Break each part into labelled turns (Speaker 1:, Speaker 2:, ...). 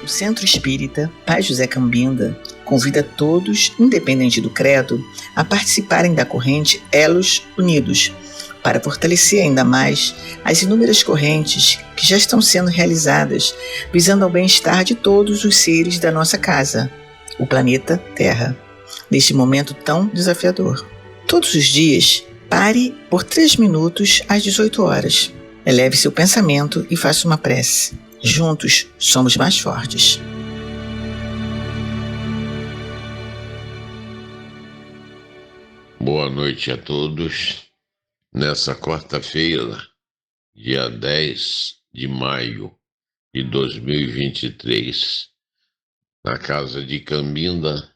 Speaker 1: Centro Espírita Pai José Cambinda convida todos, independente do credo, a participarem da corrente Elos Unidos, para fortalecer ainda mais as inúmeras correntes que já estão sendo realizadas, visando ao bem-estar de todos os seres da nossa casa, o planeta Terra, neste momento tão desafiador. Todos os dias, pare por 3 minutos às 18 horas. Eleve seu pensamento e faça uma prece. Juntos somos mais fortes.
Speaker 2: Boa noite a todos. Nessa quarta-feira, dia 10 de maio de 2023, na casa de Cambinda,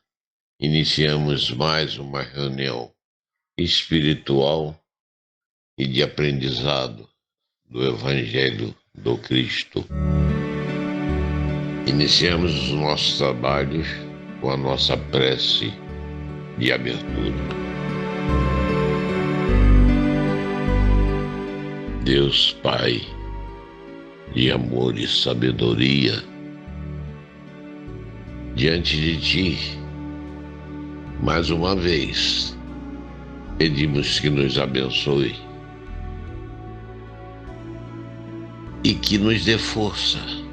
Speaker 2: iniciamos mais uma reunião espiritual e de aprendizado do Evangelho do Cristo. Iniciamos os nossos trabalhos com a nossa prece de abertura. Deus Pai, de amor e sabedoria, diante de Ti, mais uma vez, pedimos que nos abençoe e que nos dê forças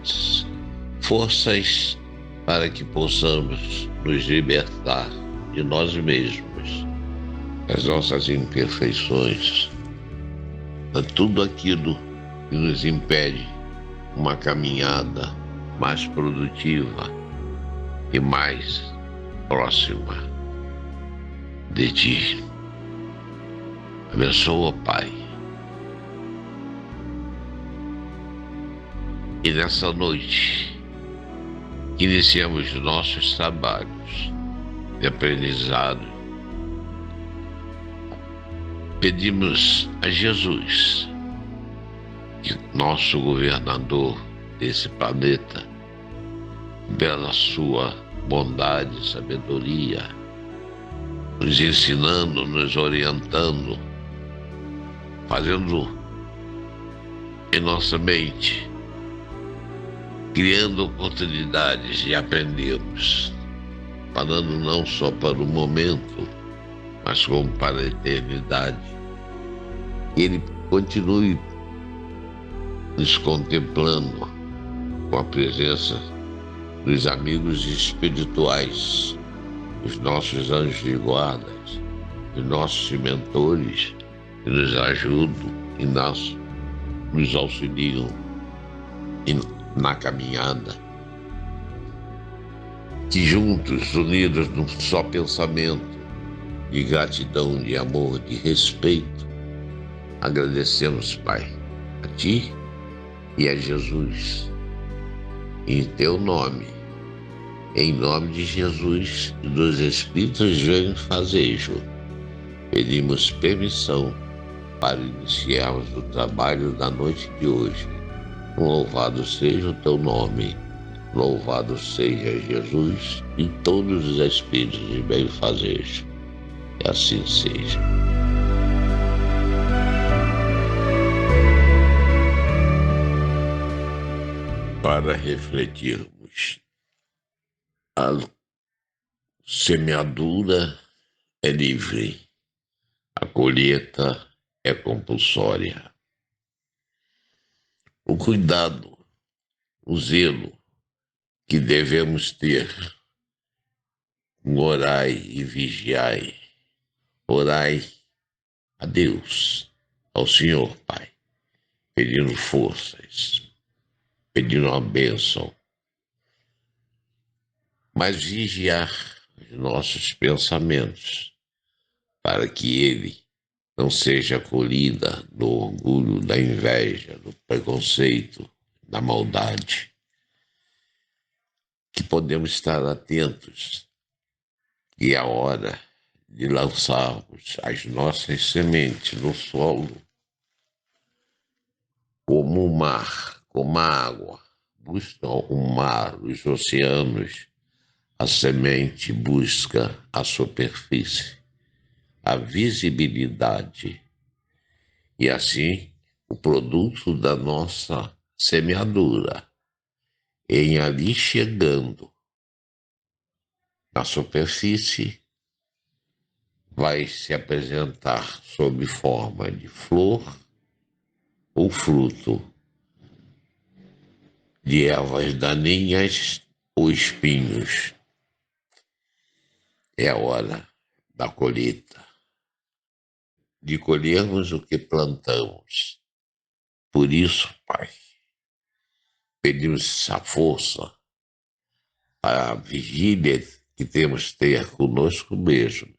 Speaker 2: para que possamos nos libertar de nós mesmos, das nossas imperfeições, de tudo aquilo que nos impede uma caminhada mais produtiva e mais próxima de Ti. Abençoa, Pai. E nessa noite, iniciamos nossos trabalhos de aprendizado. Pedimos a Jesus, que nosso governador desse planeta, pela sua bondade e sabedoria, nos ensinando, nos orientando, fazendo em nossa mente, criando oportunidades de aprendermos, falando não só para o momento, mas como para a eternidade. Ele continue nos contemplando com a presença dos amigos espirituais, dos nossos anjos de guarda, dos nossos mentores, que nos ajudam e nos auxiliam na caminhada. Que juntos, unidos num só pensamento, de gratidão, de amor, de respeito, agradecemos, Pai, a Ti e a Jesus, em Teu nome, em nome de Jesus e dos Espíritos de fazejo, pedimos permissão para iniciarmos o trabalho da noite de hoje. Louvado seja o Teu nome, louvado seja Jesus e todos os Espíritos de benfazejo. Que assim seja. Para refletirmos, a semeadura é livre, a colheita é compulsória. O cuidado, o zelo que devemos ter, orai e vigiai. Orai a Deus, ao Senhor, Pai, pedindo forças, pedindo uma bênção, mas vigiar os nossos pensamentos, para que ele não seja acolhida do orgulho, da inveja, do preconceito, da maldade. Que podemos estar atentos, que é a hora de lançarmos as nossas sementes no solo, como o mar, como a água. Busca o mar, os oceanos, a semente busca a superfície, a visibilidade. E assim, o produto da nossa semeadura, em ali chegando na superfície, vai se apresentar sob forma de flor ou fruto, de ervas daninhas ou espinhos. É a hora da colheita, de colhermos o que plantamos. Por isso, Pai, pedimos essa força, a vigília que temos que ter conosco mesmo,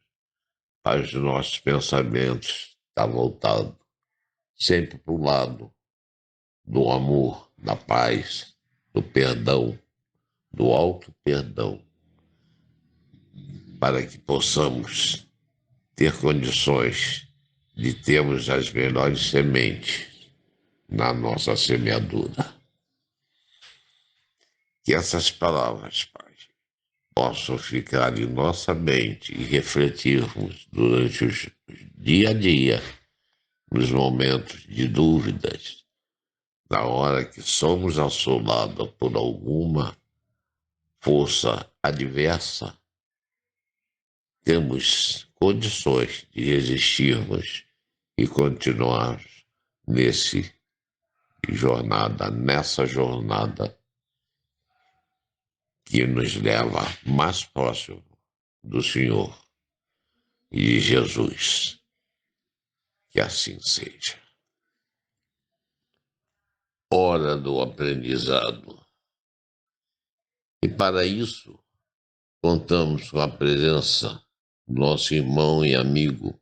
Speaker 2: para os nossos pensamentos estar voltados sempre para o lado do amor, da paz, do perdão, do alto perdão, para que possamos ter condições de termos as melhores sementes na nossa semeadura. Que essas palavras, Pai, possam ficar em nossa mente e refletirmos durante o dia a dia, nos momentos de dúvidas, na hora que somos assolados por alguma força adversa, temos condições de resistirmos e continuar nessa jornada que nos leva mais próximo do Senhor e de Jesus. Que assim seja. Hora do aprendizado. E para isso, contamos com a presença do nosso irmão e amigo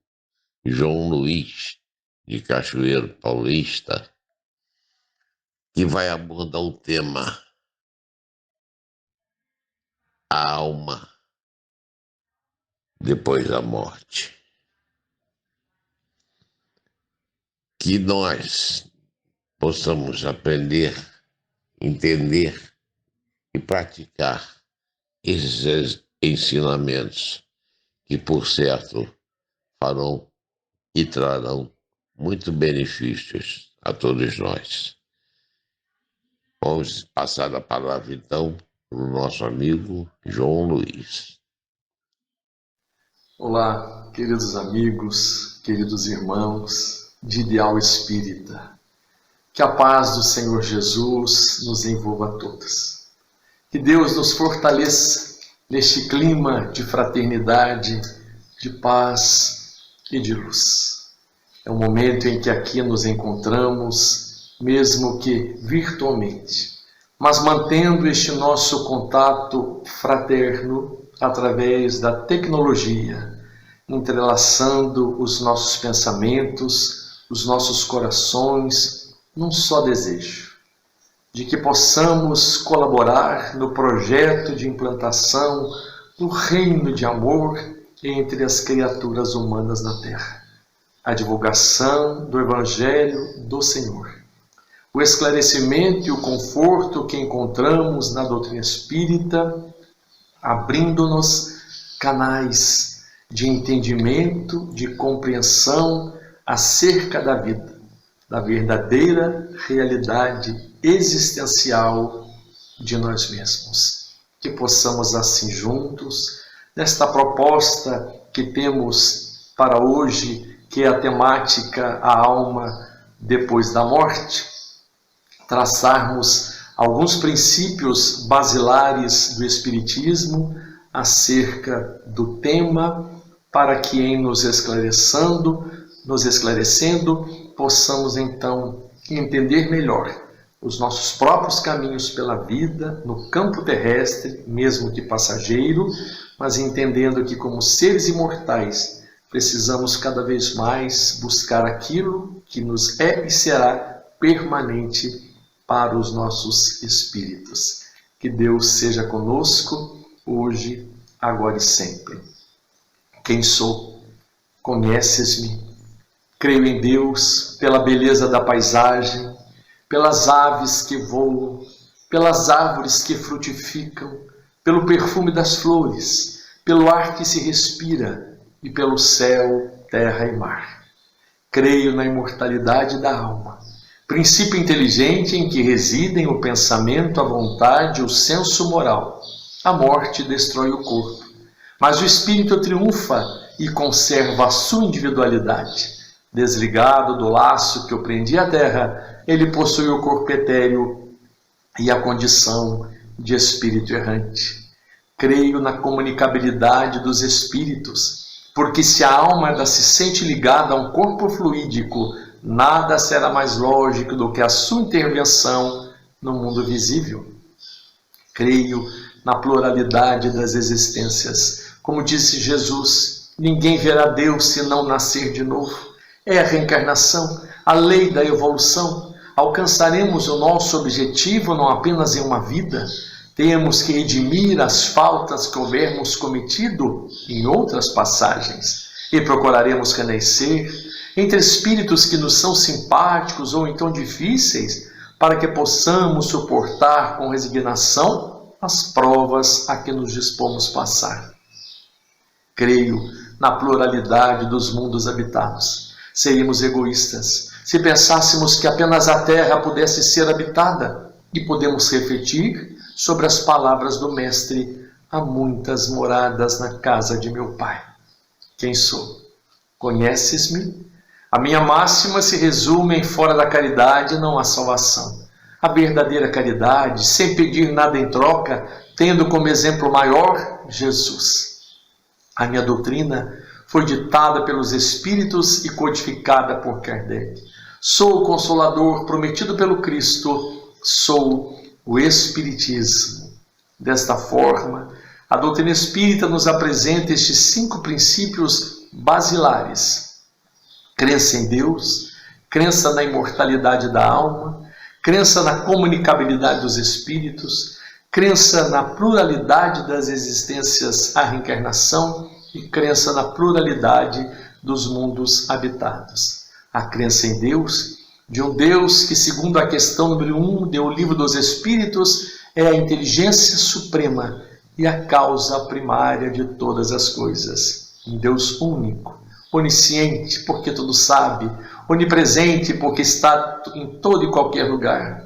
Speaker 2: João Luiz, de Cachoeiro Paulista, que vai abordar o tema a alma depois da morte. Que nós possamos aprender, entender e praticar esses ensinamentos que, por certo, farão e trarão muitos benefícios a todos nós. Vamos passar a palavra, então, para o nosso amigo João Luiz.
Speaker 3: Olá, queridos amigos, queridos irmãos de Ideal Espírita. Que a paz do Senhor Jesus nos envolva a todos. Que Deus nos fortaleça neste clima de fraternidade, de paz e de luz. É um momento em que aqui nos encontramos, mesmo que virtualmente, mas mantendo este nosso contato fraterno através da tecnologia, entrelaçando os nossos pensamentos, os nossos corações, num só desejo, de que possamos colaborar no projeto de implantação do reino de amor entre as criaturas humanas na Terra, a divulgação do Evangelho do Senhor, o esclarecimento e o conforto que encontramos na doutrina espírita, abrindo-nos canais de entendimento, de compreensão acerca da vida, da verdadeira realidade existencial de nós mesmos. Que possamos assim juntos, nesta proposta que temos para hoje, que é a temática A Alma Depois da Morte, traçarmos alguns princípios basilares do Espiritismo acerca do tema, para que em nos esclarecendo, possamos então entender melhor os nossos próprios caminhos pela vida, no campo terrestre, mesmo que passageiro, mas entendendo que como seres imortais precisamos cada vez mais buscar aquilo que nos é e será permanente para os nossos espíritos. Que Deus seja conosco, hoje, agora e sempre. Quem sou? Conheces-me? Creio em Deus pela beleza da paisagem, pelas aves que voam, pelas árvores que frutificam, pelo perfume das flores, pelo ar que se respira e pelo céu, terra e mar. Creio na imortalidade da alma, princípio inteligente em que residem o pensamento, a vontade e o senso moral. A morte destrói o corpo, mas o espírito triunfa e conserva a sua individualidade. Desligado do laço que o prendia à terra, ele possui o corpo etéreo e a condição de espírito errante. Creio na comunicabilidade dos espíritos, porque se a alma ainda se sente ligada a um corpo fluídico, nada será mais lógico do que a sua intervenção no mundo visível. Creio na pluralidade das existências. Como disse Jesus, ninguém verá Deus se não nascer de novo. É a reencarnação, a lei da evolução. Alcançaremos o nosso objetivo não apenas em uma vida. Temos que redimir as faltas que houvermos cometido em outras passagens. E procuraremos renascer entre espíritos que nos são simpáticos ou então difíceis, para que possamos suportar com resignação as provas a que nos dispomos passar. Creio na pluralidade dos mundos habitados. Seríamos egoístas se pensássemos que apenas a Terra pudesse ser habitada, e podemos refletir sobre as palavras do Mestre: há muitas moradas na casa de meu Pai. Quem sou? Conheces-me? A minha máxima se resume em: fora da caridade não há salvação. A verdadeira caridade, sem pedir nada em troca, tendo como exemplo maior Jesus. A minha doutrina foi ditada pelos Espíritos e codificada por Kardec. Sou o Consolador prometido pelo Cristo, sou o Espiritismo. Desta forma, a doutrina espírita nos apresenta estes 5 princípios basilares: crença em Deus, crença na imortalidade da alma, crença na comunicabilidade dos espíritos, crença na pluralidade das existências, a reencarnação, e crença na pluralidade dos mundos habitados. A crença em Deus, de um Deus que, segundo a questão número 1 do Livro dos Espíritos, é a inteligência suprema e a causa primária de todas as coisas. Um Deus único, onisciente, porque tudo sabe, onipresente, porque está em todo e qualquer lugar,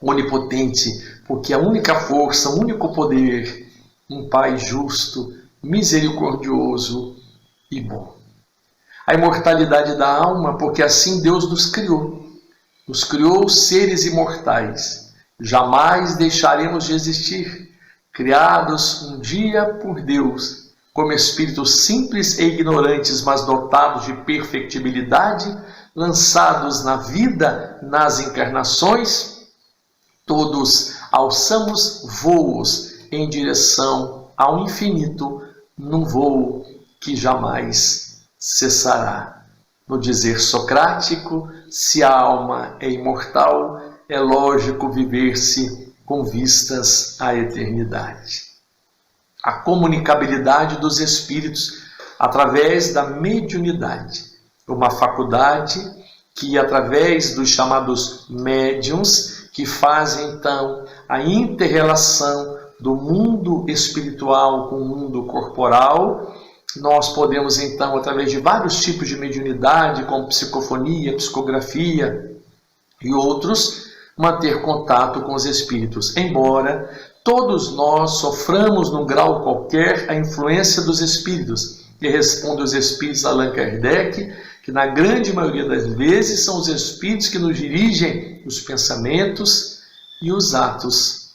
Speaker 3: onipotente, porque a única força, o único poder, um Pai justo, misericordioso e bom. A imortalidade da alma, porque assim Deus nos criou seres imortais. Jamais deixaremos de existir, criados um dia por Deus, como espíritos simples e ignorantes, mas dotados de perfectibilidade, lançados na vida, nas encarnações, todos alçamos voos em direção ao infinito, num voo que jamais cessará. No dizer socrático, se a alma é imortal, é lógico viver-se com vistas à eternidade. A comunicabilidade dos espíritos através da mediunidade, uma faculdade que, através dos chamados médiuns, que fazem então a inter-relação do mundo espiritual com o mundo corporal, nós podemos então, através de vários tipos de mediunidade, como psicofonia, psicografia e outros, manter contato com os espíritos, embora todos nós soframos num grau qualquer a influência dos espíritos. E responde os espíritos Allan Kardec, que na grande maioria das vezes são os espíritos que nos dirigem os pensamentos e os atos.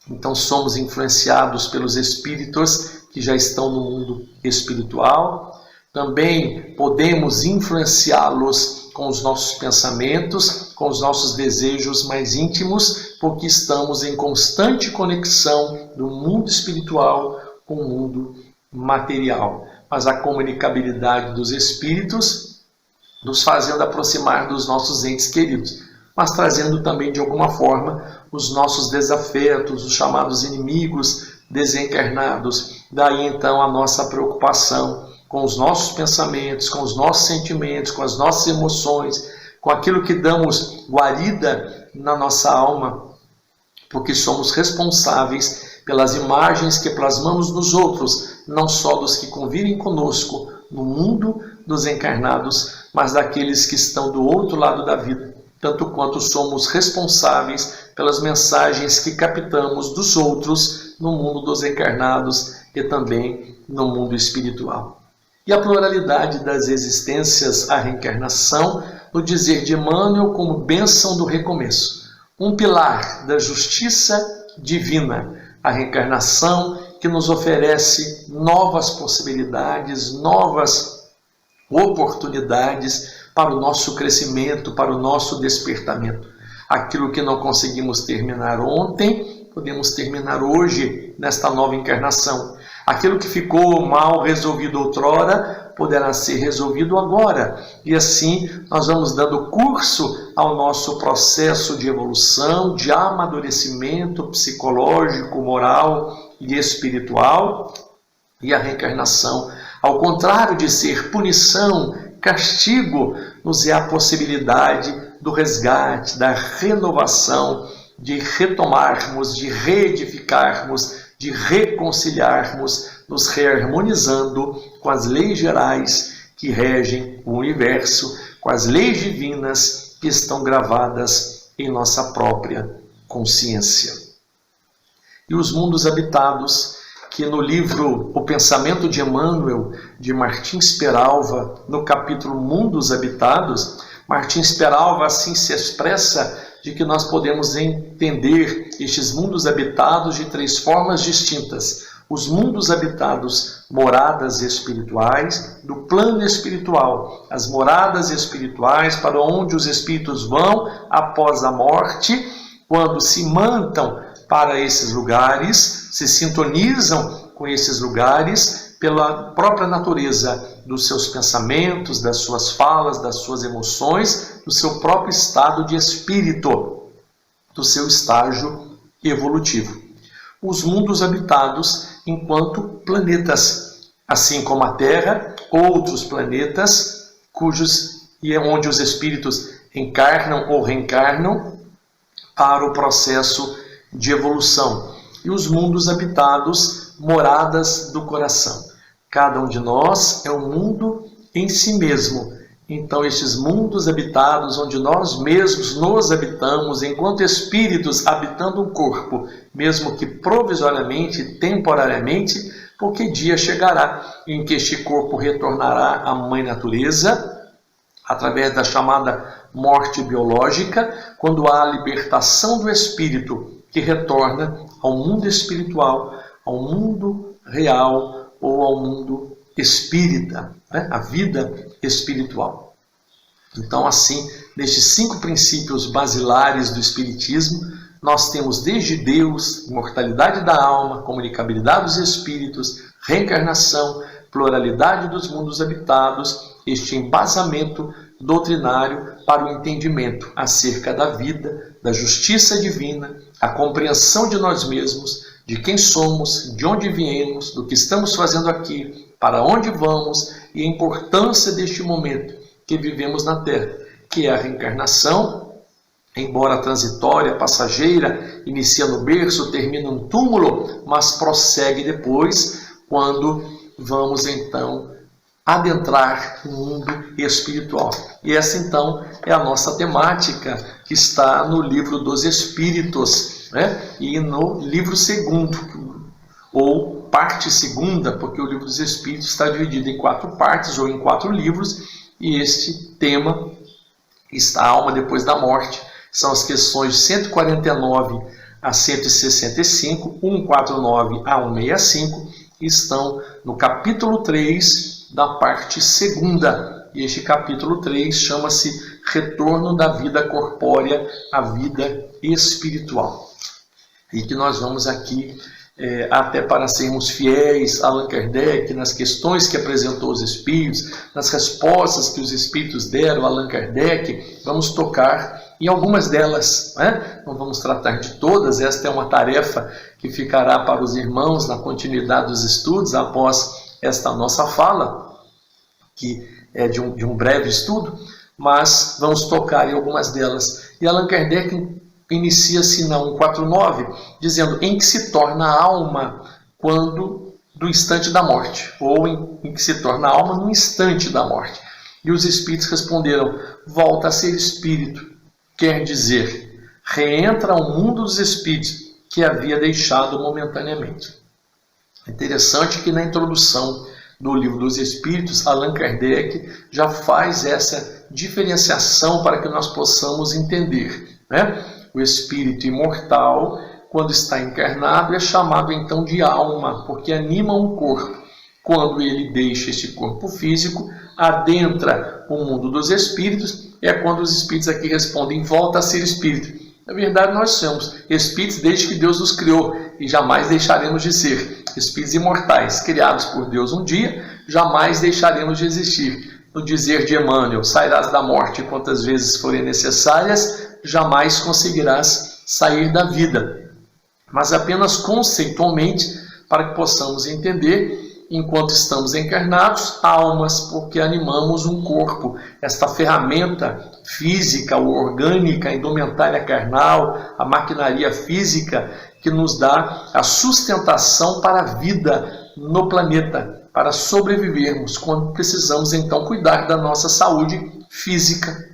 Speaker 3: Então somos influenciados pelos espíritos que já estão no mundo espiritual. Também podemos influenciá-los com os nossos pensamentos, com os nossos desejos mais íntimos, porque estamos em constante conexão do mundo espiritual com o mundo material. Mas a comunicabilidade dos espíritos nos fazendo aproximar dos nossos entes queridos, mas trazendo também de alguma forma os nossos desafetos, os chamados inimigos desencarnados. Daí então a nossa preocupação com os nossos pensamentos, com os nossos sentimentos, com as nossas emoções, com aquilo que damos guarida na nossa alma, porque somos responsáveis pelas imagens que plasmamos nos outros, não só dos que convivem conosco no mundo dos encarnados, mas daqueles que estão do outro lado da vida, tanto quanto somos responsáveis pelas mensagens que captamos dos outros no mundo dos encarnados e também no mundo espiritual. E a pluralidade das existências, a reencarnação, no dizer de Emmanuel, como bênção do recomeço, um pilar da justiça divina, a reencarnação que nos oferece novas possibilidades, novas oportunidades para o nosso crescimento, para o nosso despertamento. Aquilo que não conseguimos terminar ontem, podemos terminar hoje, nesta nova encarnação. Aquilo que ficou mal resolvido outrora, poderá ser resolvido agora. E assim, nós vamos dando curso ao nosso processo de evolução, de amadurecimento psicológico, moral e espiritual. E a reencarnação, ao contrário de ser punição, castigo, nos é a possibilidade do resgate, da renovação, de retomarmos, de reedificarmos, de reconciliarmos, nos reharmonizando com as leis gerais que regem o universo, com as leis divinas que estão gravadas em nossa própria consciência. E os mundos habitados, que no livro O Pensamento de Emmanuel, de Martins Peralva, no capítulo Mundos Habitados, Martins Peralva assim se expressa de que nós podemos entender estes mundos habitados de 3 formas distintas. Os mundos habitados, moradas espirituais, do plano espiritual, as moradas espirituais para onde os espíritos vão após a morte, quando se mantam para esses lugares, se sintonizam com esses lugares pela própria natureza dos seus pensamentos, das suas falas, das suas emoções, do seu próprio estado de espírito, do seu estágio evolutivo. Os mundos habitados enquanto planetas, assim como a Terra, outros planetas onde os espíritos encarnam ou reencarnam para o processo de evolução. E os mundos habitados, moradas do coração. Cada um de nós é um mundo em si mesmo. Então, estes mundos habitados, onde nós mesmos nos habitamos, enquanto espíritos habitando um corpo, mesmo que provisoriamente, temporariamente, porque dia chegará em que este corpo retornará à Mãe Natureza, através da chamada morte biológica, quando há a libertação do espírito, que retorna ao mundo espiritual, ao mundo real ou ao mundo espírita, né? A vida espiritual. Então, assim, nestes 5 princípios basilares do Espiritismo, nós temos desde Deus, imortalidade da alma, comunicabilidade dos espíritos, reencarnação, pluralidade dos mundos habitados, este embasamento doutrinário para o entendimento acerca da vida, da justiça divina, a compreensão de nós mesmos, de quem somos, de onde viemos, do que estamos fazendo aqui, para onde vamos e a importância deste momento que vivemos na Terra, que é a reencarnação, embora transitória, passageira, inicia no berço, termina no túmulo, mas prossegue depois, quando vamos então adentrar o mundo espiritual. E essa então é a nossa temática que está no livro dos Espíritos, né? E no livro 2º, ou parte 2ª, porque o livro dos Espíritos está dividido em 4 partes ou em 4 livros, e este tema está a alma depois da morte. São as questões 149 a 165, 149 a 165, estão no capítulo 3 da parte 2ª. E este capítulo 3 chama-se Retorno da Vida Corpórea à Vida Espiritual. E que nós vamos aqui, até para sermos fiéis a Allan Kardec, nas questões que apresentou os Espíritos, nas respostas que os Espíritos deram a Allan Kardec, vamos tocar em algumas delas, né? Não vamos tratar de todas, esta é uma tarefa que ficará para os irmãos na continuidade dos estudos após esta nossa fala, que é de um breve estudo, mas vamos tocar em algumas delas. E Allan Kardec inicia-se na 149, dizendo em que se torna a alma quando do instante da morte, ou em que se torna a alma no instante da morte. E os espíritos responderam: volta a ser espírito. quer dizer, reentra ao mundo dos espíritos que havia deixado momentaneamente. É interessante que na introdução do Livro dos Espíritos, Allan Kardec já faz essa diferenciação para que nós possamos entender, né? O espírito imortal, quando está encarnado, é chamado então de alma, porque anima um corpo. Quando ele deixa este corpo físico, adentra o mundo dos espíritos, é quando os espíritos aqui respondem, volta a ser espírito. Na verdade, nós somos espíritos desde que Deus nos criou e jamais deixaremos de ser. Espíritos imortais, criados por Deus um dia, jamais deixaremos de existir. No dizer de Emmanuel, sairás da morte quantas vezes forem necessárias, jamais conseguirás sair da vida. Mas apenas conceitualmente, para que possamos entender, enquanto estamos encarnados, almas, porque animamos um corpo, esta ferramenta física ou orgânica, a indumentária carnal, a maquinaria física que nos dá a sustentação para a vida no planeta, para sobrevivermos, quando precisamos então cuidar da nossa saúde física,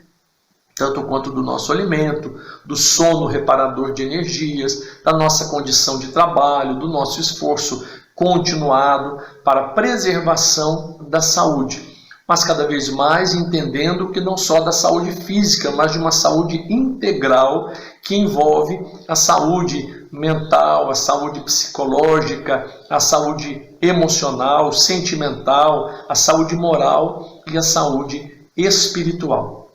Speaker 3: tanto quanto do nosso alimento, do sono reparador de energias, da nossa condição de trabalho, do nosso esforço continuado para a preservação da saúde, mas cada vez mais entendendo que não só da saúde física, mas de uma saúde integral que envolve a saúde mental, a saúde psicológica, a saúde emocional, sentimental, a saúde moral e a saúde espiritual.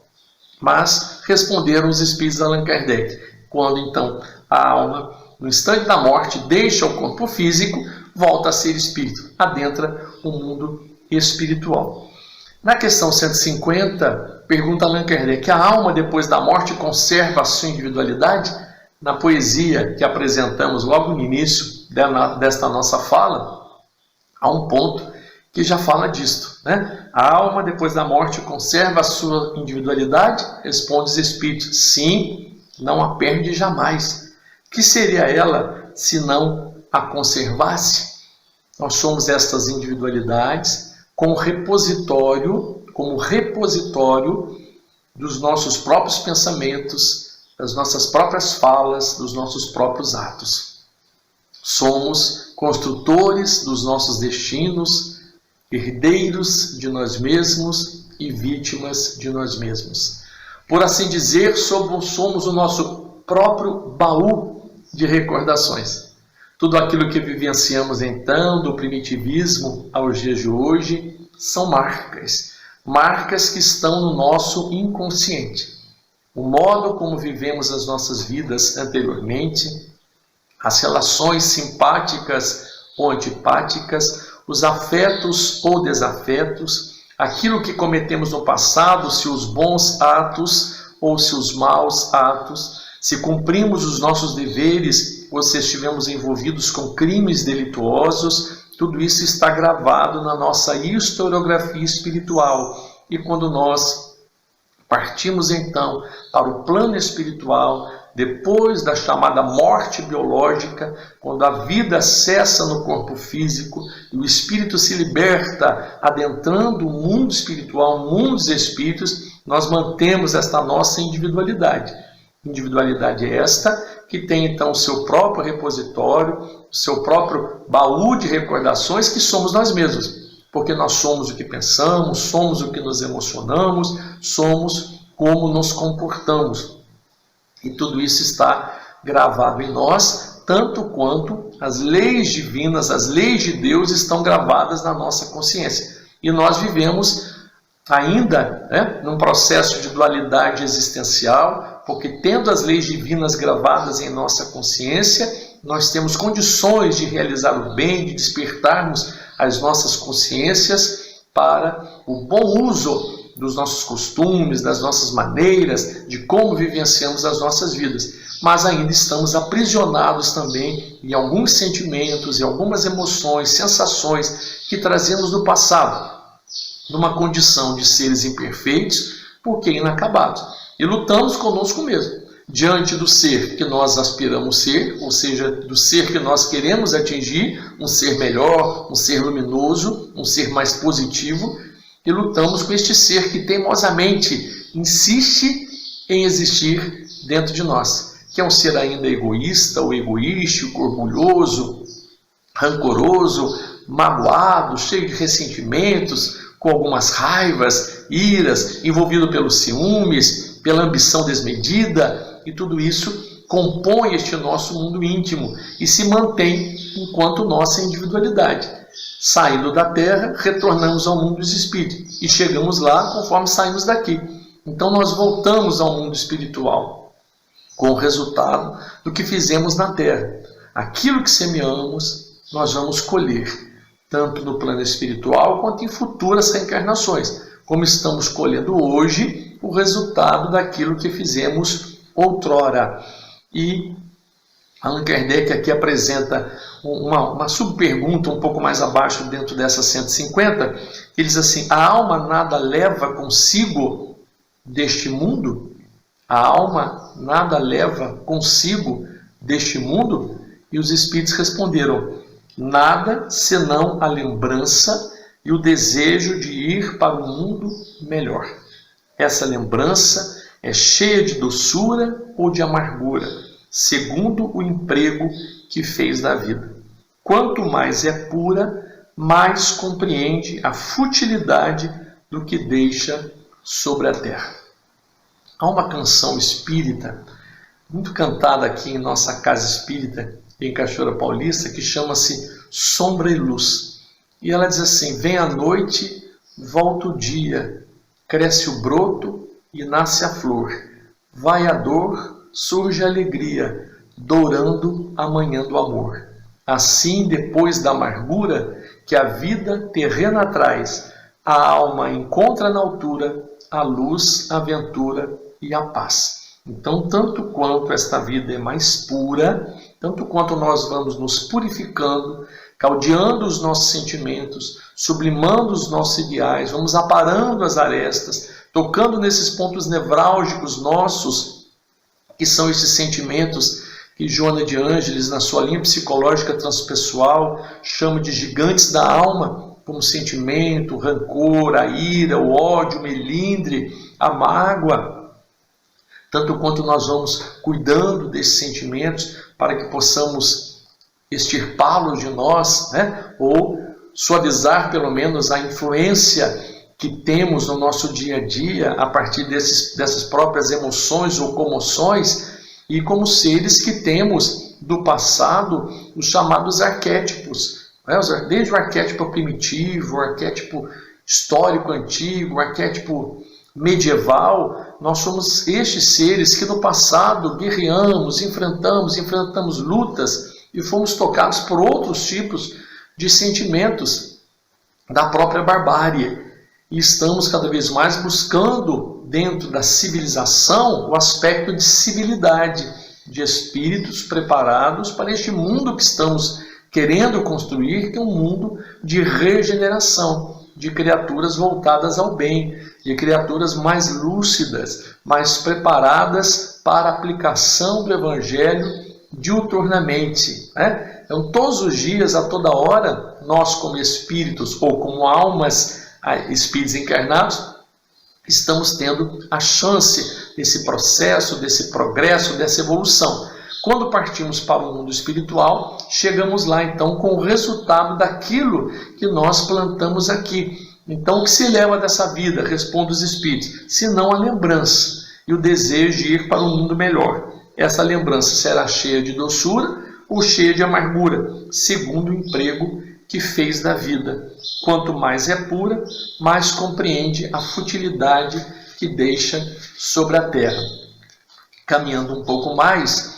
Speaker 3: Mas responderam os espíritos de Allan Kardec, quando então a alma, no instante da morte, deixa o corpo físico, volta a ser espírito, adentra o mundo espiritual. Na questão 150, pergunta Allan Kardec, a alma depois da morte conserva a sua individualidade? Na poesia que apresentamos logo no início desta nossa fala, há um ponto que já fala disto, né? A alma depois da morte conserva a sua individualidade? Responde os espíritos, sim, não a perde jamais. Que seria ela se não a conservasse? Nós somos estas individualidades como repositório dos nossos próprios pensamentos, das nossas próprias falas, dos nossos próprios atos. Somos construtores dos nossos destinos, herdeiros de nós mesmos e vítimas de nós mesmos. Por assim dizer, somos o nosso próprio baú de recordações. Tudo aquilo que vivenciamos então, do primitivismo aos dias de hoje, são marcas que estão no nosso inconsciente. O modo como vivemos as nossas vidas anteriormente, as relações simpáticas ou antipáticas, os afetos ou desafetos, aquilo que cometemos no passado, se os bons atos ou se os maus atos, se cumprimos os nossos deveres ou se estivemos envolvidos com crimes delituosos, tudo isso está gravado na nossa historiografia espiritual. E quando nós partimos então para o plano espiritual, depois da chamada morte biológica, quando a vida cessa no corpo físico e o espírito se liberta adentrando o mundo espiritual, o mundo dos espíritos, nós mantemos esta nossa individualidade. Individualidade esta que tem então o seu próprio repositório, o seu próprio baú de recordações, que somos nós mesmos. Porque nós somos o que pensamos, somos o que nos emocionamos, somos como nos comportamos. E tudo isso está gravado em nós, tanto quanto as leis divinas, as leis de Deus estão gravadas na nossa consciência. E nós vivemos ainda num processo de dualidade existencial, porque tendo as leis divinas gravadas em nossa consciência, nós temos condições de realizar o bem, de despertarmos as nossas consciências para o bom uso dos nossos costumes, das nossas maneiras, de como vivenciamos as nossas vidas. Mas ainda estamos aprisionados também em alguns sentimentos, em algumas emoções, sensações que trazemos do passado, numa condição de seres imperfeitos, porque inacabados. E lutamos conosco mesmo, diante do ser que nós aspiramos ser, ou seja, do ser que nós queremos atingir, um ser melhor, um ser luminoso, um ser mais positivo, e lutamos com este ser que teimosamente insiste em existir dentro de nós, que é um ser ainda egoísta, ou egoístico, orgulhoso, rancoroso, magoado, cheio de ressentimentos, com algumas raivas, iras, envolvido pelos ciúmes, pela ambição desmedida, e tudo isso compõe este nosso mundo íntimo e se mantém enquanto nossa individualidade. Saindo da Terra, retornamos ao mundo dos espíritos e chegamos lá conforme saímos daqui. Então nós voltamos ao mundo espiritual com o resultado do que fizemos na Terra. Aquilo que semeamos, nós vamos colher, tanto no plano espiritual quanto em futuras reencarnações, como estamos colhendo hoje o resultado daquilo que fizemos outrora. E Allan Kardec aqui apresenta uma subpergunta um pouco mais abaixo dentro dessa 150, que diz assim: a alma nada leva consigo deste mundo? A alma nada leva consigo deste mundo? E os espíritos responderam: nada senão a lembrança e o desejo de ir para um mundo melhor. Essa lembrança é cheia de doçura ou de amargura, segundo o emprego que fez da vida. Quanto mais é pura, mais compreende a futilidade do que deixa sobre a terra. Há uma canção espírita, muito cantada aqui em nossa casa espírita, em Cachoeira Paulista, que chama-se Sombra e Luz. E ela diz assim: vem a noite, volta o dia, cresce o broto e nasce a flor. Vai a dor, surge a alegria, dourando a manhã do amor. Assim, depois da amargura que a vida terrena traz, a alma encontra na altura a luz, a ventura e a paz. Então, tanto quanto esta vida é mais pura, tanto quanto nós vamos nos purificando, caldeando os nossos sentimentos, sublimando os nossos ideais, vamos aparando as arestas, tocando nesses pontos nevrálgicos nossos, que são esses sentimentos que Joana de Ângeles, na sua linha psicológica transpessoal, chama de gigantes da alma, como sentimento, o rancor, a ira, o ódio, o melindre, a mágoa. Tanto quanto nós vamos cuidando desses sentimentos para que possamos extirpá-los de nós, ou suavizar pelo menos a influência que temos no nosso dia a dia a partir dessas próprias emoções ou comoções, e como seres que temos do passado os chamados arquétipos, desde o arquétipo primitivo, o arquétipo histórico antigo, o arquétipo medieval. Nós somos estes seres que no passado guerreamos, enfrentamos lutas e fomos tocados por outros tipos de sentimentos da própria barbárie. E estamos cada vez mais buscando, dentro da civilização, o aspecto de civilidade, de espíritos preparados para este mundo que estamos querendo construir, que é um mundo de regeneração, de criaturas voltadas ao bem, de criaturas mais lúcidas, mais preparadas para a aplicação do Evangelho diuturnamente. Então, todos os dias, a toda hora, nós como espíritos ou como almas, espíritos encarnados, estamos tendo a chance desse processo, desse progresso, dessa evolução. Quando partimos para o mundo espiritual, chegamos lá então com o resultado daquilo que nós plantamos aqui. Então, o que se leva dessa vida, responde os espíritos, senão a lembrança e o desejo de ir para um mundo melhor. Essa lembrança será cheia de doçura ou cheia de amargura, segundo o emprego que fez da vida. Quanto mais é pura, mais compreende a futilidade que deixa sobre a terra. Caminhando um pouco mais,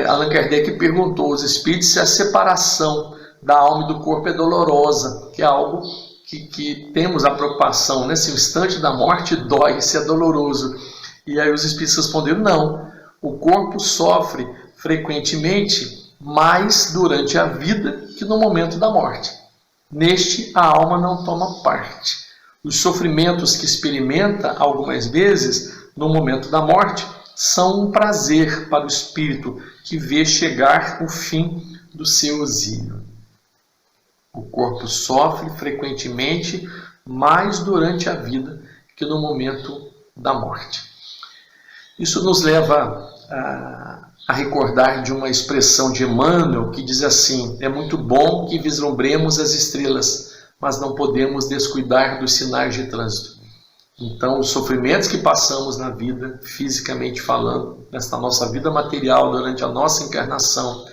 Speaker 3: Allan Kardec perguntou aos espíritos se a separação da alma e do corpo é dolorosa, que é algo que temos a preocupação, se o instante da morte dói, se é doloroso. E aí os espíritos responderam: não, o corpo sofre frequentemente mais durante a vida que no momento da morte. Neste, a alma não toma parte. Os sofrimentos que experimenta algumas vezes no momento da morte são um prazer para o espírito que vê chegar o fim do seu exílio. O corpo sofre frequentemente mais durante a vida que no momento da morte. Isso nos leva a recordar de uma expressão de Emmanuel que diz assim: é muito bom que vislumbremos as estrelas, mas não podemos descuidar dos sinais de trânsito. Então, os sofrimentos que passamos na vida, fisicamente falando, nesta nossa vida material, durante a nossa encarnação,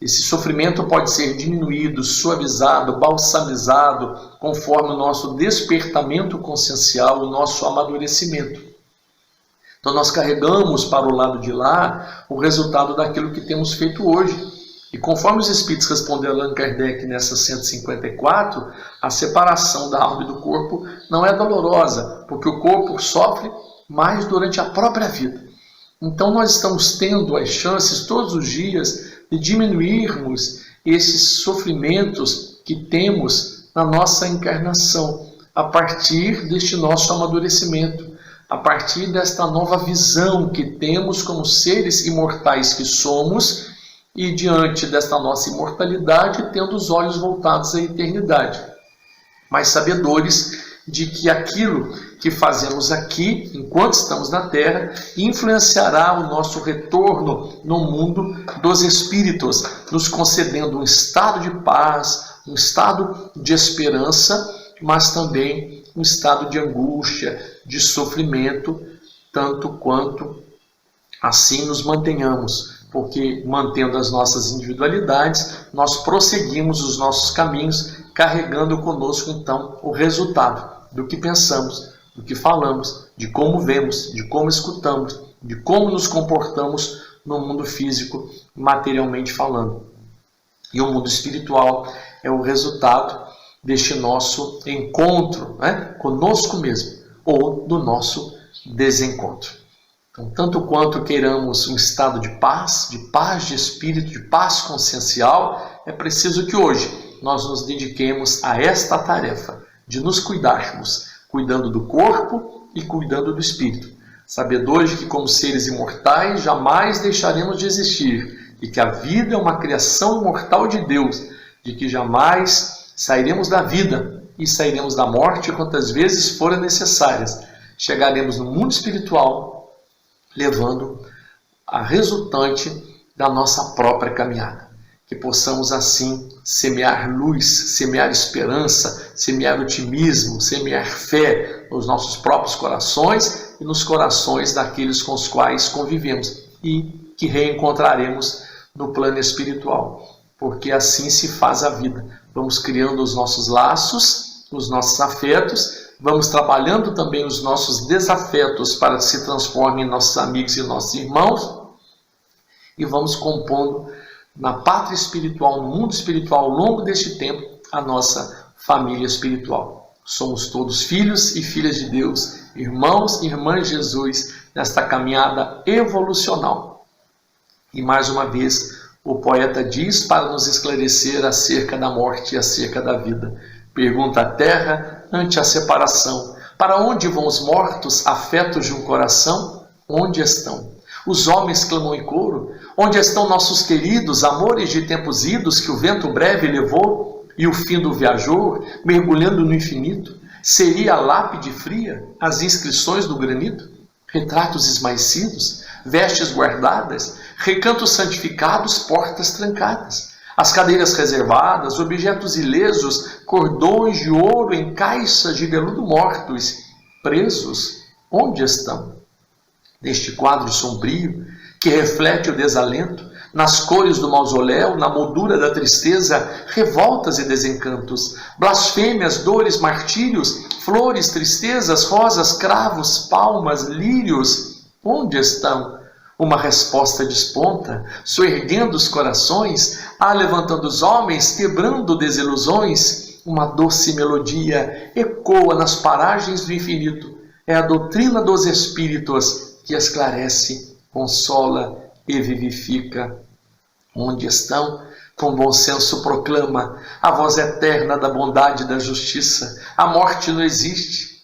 Speaker 3: esse sofrimento pode ser diminuído, suavizado, balsamizado, conforme o nosso despertamento consciencial, o nosso amadurecimento. Então nós carregamos para o lado de lá o resultado daquilo que temos feito hoje. E conforme os Espíritos responderam a Allan Kardec nessa 154, a separação da alma e do corpo não é dolorosa, porque o corpo sofre mais durante a própria vida. Então nós estamos tendo as chances todos os dias de diminuirmos esses sofrimentos que temos na nossa encarnação, a partir deste nosso amadurecimento, a partir desta nova visão que temos como seres imortais que somos, e diante desta nossa imortalidade, tendo os olhos voltados à eternidade. Mas sabedores de que aquilo que fazemos aqui, enquanto estamos na Terra, influenciará o nosso retorno no mundo dos espíritos, nos concedendo um estado de paz, um estado de esperança, mas também um estado de angústia, de sofrimento, tanto quanto assim nos mantenhamos, porque mantendo as nossas individualidades, nós prosseguimos os nossos caminhos, carregando conosco então o resultado do que pensamos, do que falamos, de como vemos, de como escutamos, de como nos comportamos no mundo físico, materialmente falando. E o mundo espiritual é o resultado deste nosso encontro, conosco mesmo, ou do nosso desencontro. Então, tanto quanto queiramos um estado de paz de espírito, de paz consciencial, é preciso que hoje nós nos dediquemos a esta tarefa de nos cuidarmos, cuidando do corpo e cuidando do espírito, sabedores de que como seres imortais jamais deixaremos de existir e que a vida é uma criação imortal de Deus, de que jamais sairemos da vida e sairemos da morte quantas vezes forem necessárias. Chegaremos no mundo espiritual levando a resultante da nossa própria caminhada. Que possamos assim semear luz, semear esperança, semear otimismo, semear fé nos nossos próprios corações e nos corações daqueles com os quais convivemos e que reencontraremos no plano espiritual, porque assim se faz a vida. Vamos criando os nossos laços, os nossos afetos, vamos trabalhando também os nossos desafetos para que se transformem em nossos amigos e nossos irmãos e vamos compondo na pátria espiritual, no mundo espiritual, ao longo deste tempo, a nossa família espiritual. Somos todos filhos e filhas de Deus, irmãos e irmãs de Jesus, nesta caminhada evolucional. E mais uma vez, o poeta diz para nos esclarecer acerca da morte e acerca da vida. Pergunta a terra ante a separação: para onde vão os mortos, afetos de um coração? Onde estão? Os homens clamam em coro: onde estão nossos queridos, amores de tempos idos que o vento breve levou e o fim do viajor, mergulhando no infinito? Seria a lápide fria, as inscrições do granito? Retratos esmaecidos, vestes guardadas, recantos santificados, portas trancadas, as cadeiras reservadas, objetos ilesos, cordões de ouro em caixas de veludo mortos, presos, onde estão? Neste quadro sombrio, que reflete o desalento, nas cores do mausoléu, na moldura da tristeza, revoltas e desencantos, blasfêmias, dores, martírios, flores, tristezas, rosas, cravos, palmas, lírios, onde estão? Uma resposta desponta, soerguendo os corações, levantando os homens, quebrando desilusões, uma doce melodia ecoa nas paragens do infinito. É a doutrina dos espíritos que esclarece, consola e vivifica. Onde estão? Com bom senso proclama a voz eterna da bondade e da justiça. A morte não existe.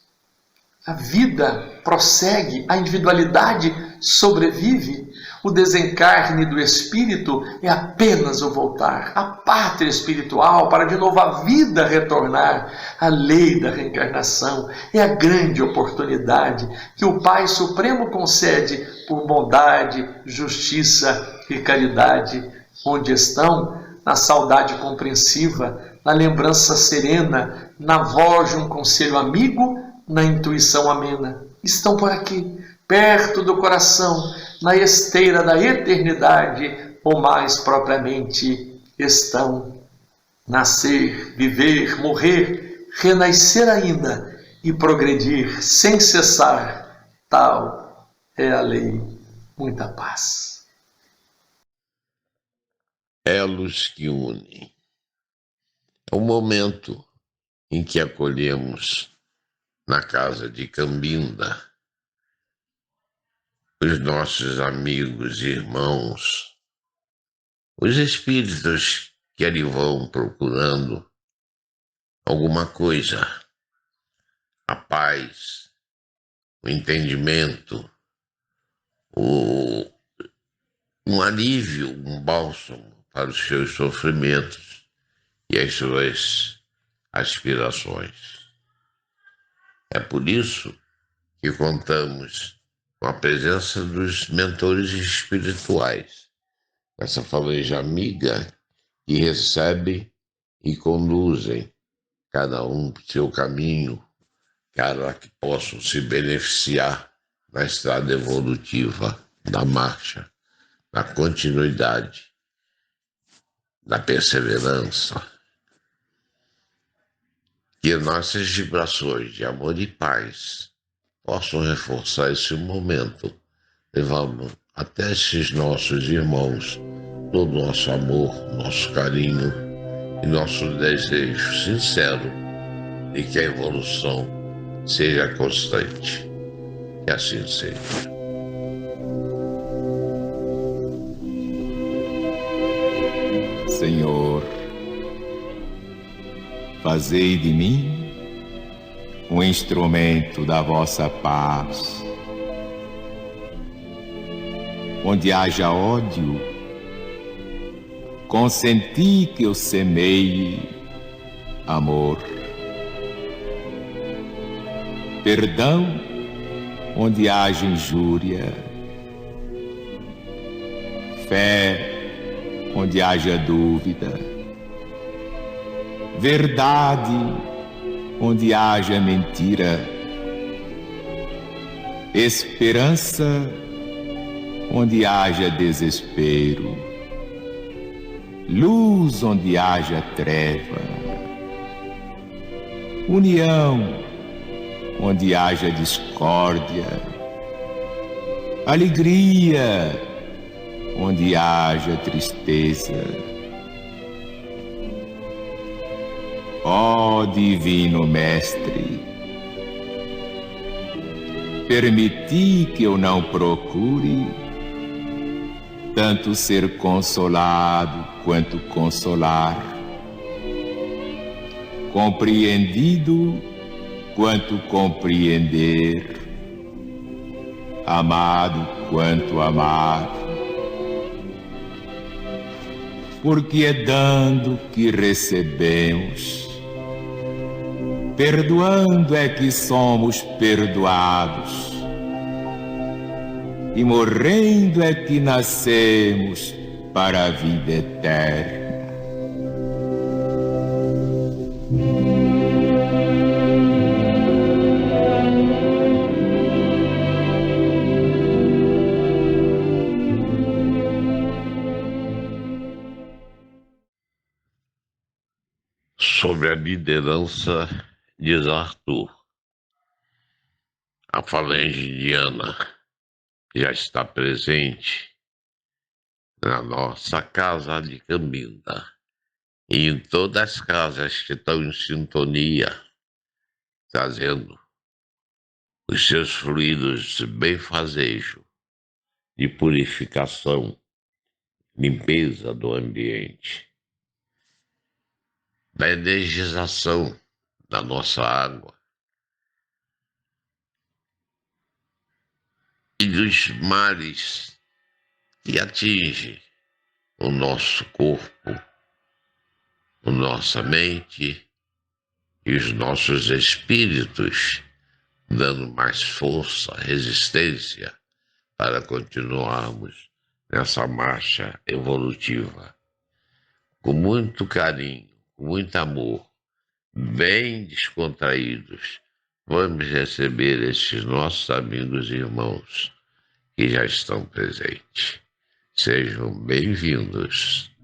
Speaker 3: A vida prossegue, a individualidade sobrevive. O desencarne do espírito é apenas o voltar à pátria espiritual para de novo a vida retornar. A lei da reencarnação é a grande oportunidade que o Pai Supremo concede por bondade, justiça e caridade, onde estão na saudade compreensiva, na lembrança serena, na voz de um conselho amigo, na intuição amena. Estão por aqui, perto do coração, na esteira da eternidade, ou mais propriamente, estão. Nascer, viver, morrer, renascer ainda e progredir sem cessar. Tal é a lei. Muita paz.
Speaker 2: Elos que unem. É o momento em que acolhemos na casa de Cambinda os nossos amigos e irmãos, os espíritos que ali vão procurando alguma coisa, a paz, o entendimento, um alívio, um bálsamo para os seus sofrimentos e as suas aspirações. É por isso que contamos com a presença dos mentores espirituais, essa falange amiga que recebe e conduzem cada um para o seu caminho, para que possam se beneficiar na estrada evolutiva, da marcha, da continuidade, da perseverança. Que nossas vibrações de amor e paz possam reforçar esse momento, levando até esses nossos irmãos todo o nosso amor, nosso carinho e nosso desejo sincero de que a evolução seja constante. Que assim seja.
Speaker 4: Senhor, fazei de mim um instrumento da vossa paz. Onde haja ódio, consenti que eu semeie amor. Perdão onde haja injúria, fé onde haja dúvida, verdade onde haja mentira, esperança onde haja desespero, luz onde haja treva, união onde haja discórdia, alegria onde haja tristeza. Ó Divino Mestre, permiti que eu não procure tanto ser consolado quanto consolar, compreendido quanto compreender, amado quanto amar, porque é dando que recebemos, perdoando é que somos perdoados, e morrendo é que nascemos para a vida eterna.
Speaker 2: Sobre a liderança, diz Arthur, a falange indiana já está presente na nossa casa de Cambinda e em todas as casas que estão em sintonia, trazendo os seus fluidos de benfazejo, de purificação, limpeza do ambiente, da energização da nossa água e dos mares e atinge o nosso corpo, a nossa mente e os nossos espíritos, dando mais força, resistência para continuarmos nessa marcha evolutiva. Com muito carinho, com muito amor, bem descontraídos, vamos receber estes nossos amigos e irmãos que já estão presentes. Sejam bem-vindos.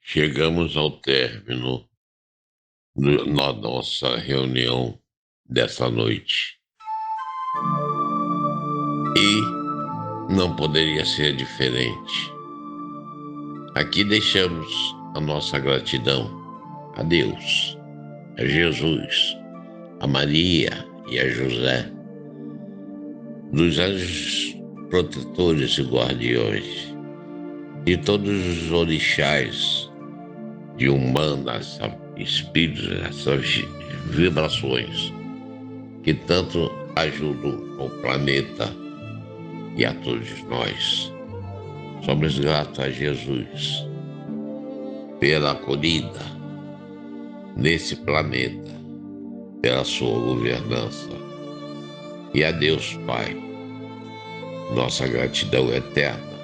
Speaker 2: Chegamos ao término da nossa reunião dessa noite. E não poderia ser diferente. Aqui deixamos a nossa gratidão a Deus, a Jesus, a Maria e a José, dos anjos protetores e guardiões, de todos os orixás, de Umbanda, espíritos, essas vibrações que tanto ajudam ao planeta e a todos nós. Somos gratos a Jesus pela acolhida nesse planeta, pela sua governança. E a Deus Pai, nossa gratidão eterna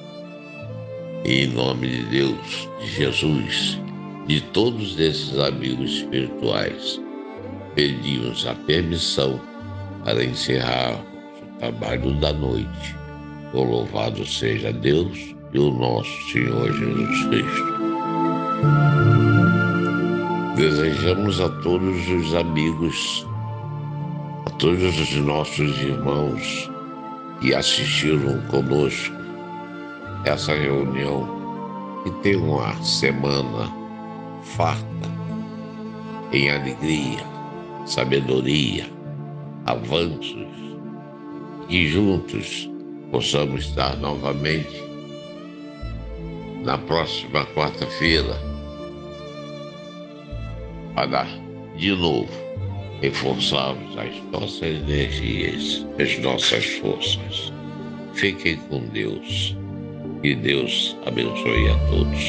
Speaker 2: E em nome de Deus, de Jesus, de todos esses amigos espirituais, pedimos a permissão para encerrar o trabalho da noite. O louvado seja Deus e o nosso Senhor Jesus Cristo. Desejamos a todos os amigos, a todos os nossos irmãos que assistiram conosco essa reunião, que tenham uma semana farta em alegria, sabedoria, avanços, e juntos possamos estar novamente na próxima quarta-feira para, de novo, reforçarmos as nossas energias, as nossas forças. Fiquem com Deus e Deus abençoe a todos.